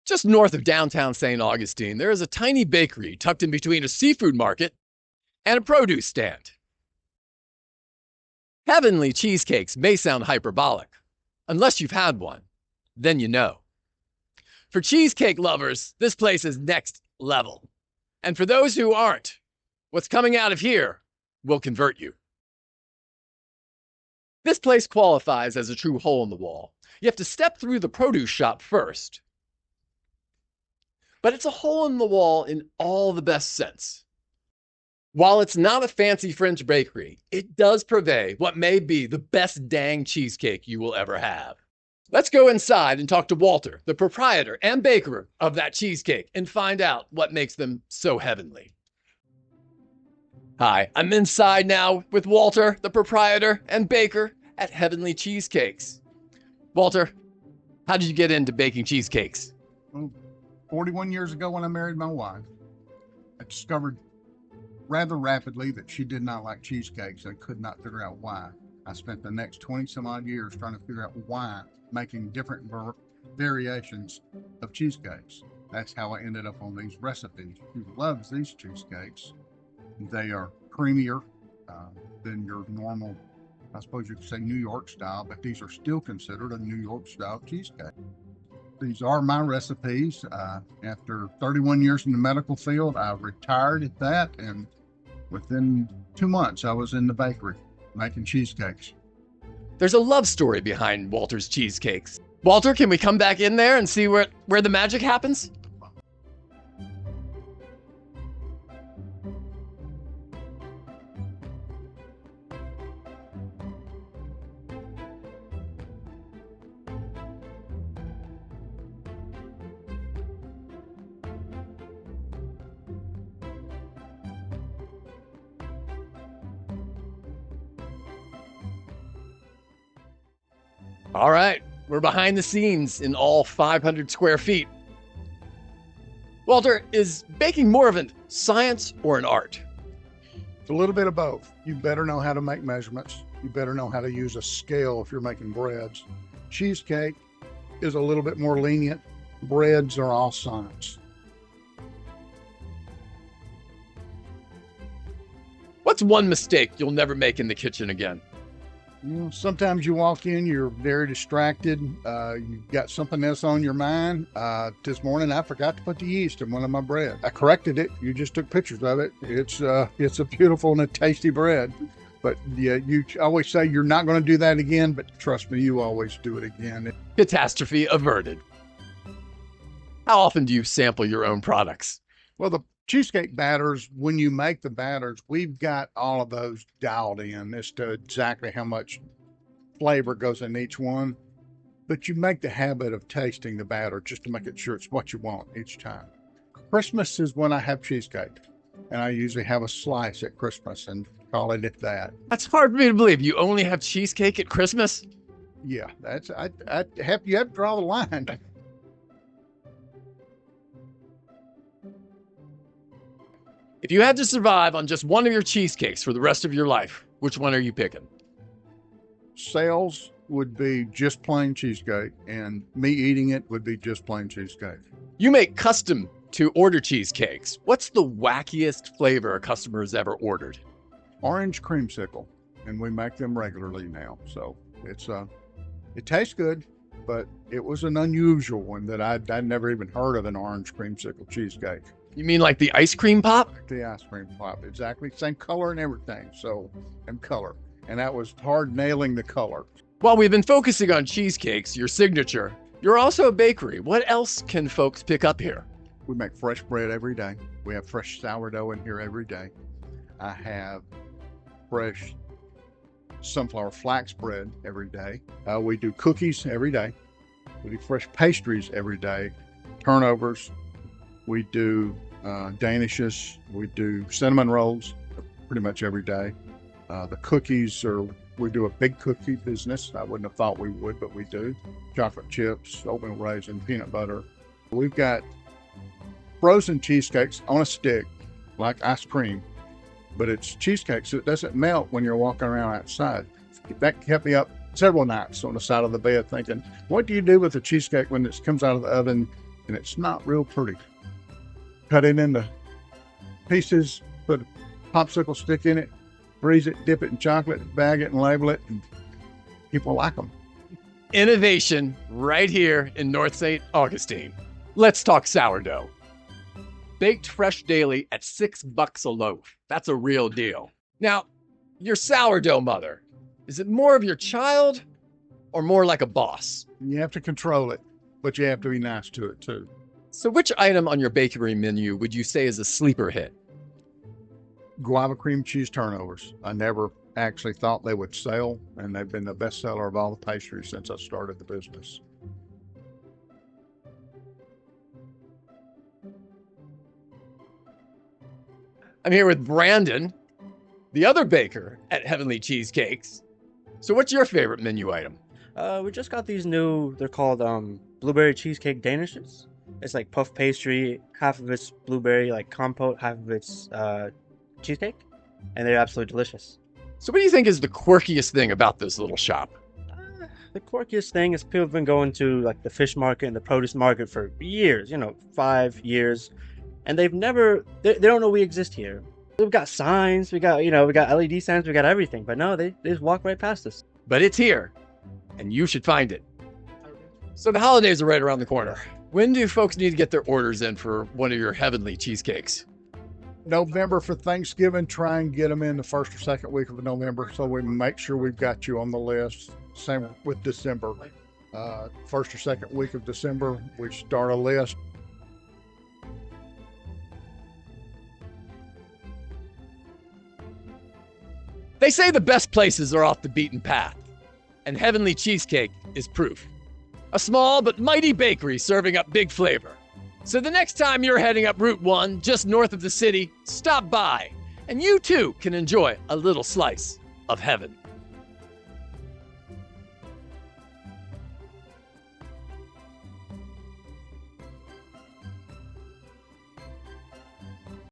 Just north of downtown St. Augustine, there is a tiny bakery tucked in between a seafood market and a produce stand. Heavenly Cheesecakes may sound hyperbolic. Unless you've had one, then you know. For cheesecake lovers, this place is next level. And for those who aren't, what's coming out of here will convert you. This place qualifies as a true hole in the wall. You have to step through the produce shop first. But it's a hole in the wall in all the best sense. While it's not a fancy French bakery, it does purvey what may be the best dang cheesecake you will ever have. Let's go inside and talk to Walter, the proprietor and baker of that cheesecake, and find out what makes them so heavenly. Hi, I'm inside now with Walter, the proprietor and baker at Heavenly Cheesecakes. Walter, how did you get into baking cheesecakes? Well, 41 years ago when I married my wife, I discovered rather rapidly that she did not like cheesecakes. I could not figure out why. I spent the next 20 some odd years trying to figure out why, making different variations of cheesecakes. That's how I ended up on these recipes. She loves these cheesecakes. They are creamier than your normal, I suppose you could say New York style, but these are still considered a New York style cheesecake. These are my recipes. After 31 years in the medical field, I retired at that, and within 2 months, I was in the bakery making cheesecakes. There's a love story behind Walter's cheesecakes. Walter, can we come back in there and see where the magic happens? All right, we're behind the scenes in all 500 square feet. Walter, is baking more of a science or an art? It's a little bit of both. You better know how to make measurements. You better know how to use a scale if you're making breads. Cheesecake is a little bit more lenient. Breads are all science. What's one mistake you'll never make in the kitchen again? You know, sometimes you walk in, you're very distracted. You've got something else on your mind. This morning, I forgot to put the yeast in one of my bread. I corrected it. You just took pictures of it. It's a beautiful and a tasty bread. But yeah, you always say you're not going to do that again, but trust me, you always do it again. Catastrophe averted. How often do you sample your own products? Well, the cheesecake batters, when you make the batters, we've got all of those dialed in as to exactly how much flavor goes in each one. But you make the habit of tasting the batter just to make it sure it's what you want each time. Christmas is when I have cheesecake, and I usually have a slice at Christmas and call it at that. That's hard for me to believe. You only have cheesecake at Christmas? Yeah, you have to draw the line. If you had to survive on just one of your cheesecakes for the rest of your life, which one are you picking? Sales would be just plain cheesecake, and me eating it would be just plain cheesecake. You make custom to order cheesecakes. What's the wackiest flavor a customer has ever ordered? Orange creamsicle, and we make them regularly now. So it tastes good, but it was an unusual one that I'd never even heard of, an orange creamsicle cheesecake. You mean like the ice cream pop? The ice cream pop, exactly. Same color and everything. And color. And that was hard nailing the color. While we've been focusing on cheesecakes, your signature, you're also a bakery. What else can folks pick up here? We make fresh bread every day. We have fresh sourdough in here every day. I have fresh sunflower flax bread every day. We do cookies every day. We do fresh pastries every day. Turnovers. We do danishes. We do cinnamon rolls pretty much every day. The cookies we do a big cookie business. I wouldn't have thought we would, but we do. Chocolate chips, oatmeal raisin, peanut butter. We've got frozen cheesecakes on a stick, like ice cream, but it's cheesecake, so it doesn't melt when you're walking around outside. That kept me up several nights on the side of the bed thinking, what do you do with the cheesecake when it comes out of the oven and it's not real pretty. Cut it into pieces, put a popsicle stick in it, freeze it, dip it in chocolate, bag it and label it, and people like them. Innovation right here in North St. Augustine. Let's talk sourdough. Baked fresh daily at $6 a loaf. That's a real deal. Now, your sourdough mother, is it more of your child or more like a boss? You have to control it, but you have to be nice to it too. So which item on your bakery menu would you say is a sleeper hit? Guava cream cheese turnovers. I never actually thought they would sell, and they've been the best seller of all the pastries since I started the business. I'm here with Brandon, the other baker at Heavenly Cheesecakes. So what's your favorite menu item? We just got these new, they're called blueberry cheesecake danishes. It's like puff pastry, half of it's blueberry like compote, half of it's cheesecake, and they're absolutely delicious. So what do you think is the quirkiest thing about this little shop? The quirkiest thing is people have been going to like the fish market and the produce market for years, 5 years, and they don't know we exist here. We've got signs, we got LED signs, we got everything, but no, they just walk right past us. But it's here, and you should find it. So the holidays are right around the corner. When do folks need to get their orders in for one of your Heavenly Cheesecakes? November for Thanksgiving, try and get them in the first or second week of November so we make sure we've got you on the list. Same with December. First or second week of December, we start a list. They say the best places are off the beaten path, and Heavenly Cheesecake is proof. A small but mighty bakery serving up big flavor. So the next time you're heading up Route 1, just north of the city, stop by, and you too can enjoy a little slice of heaven.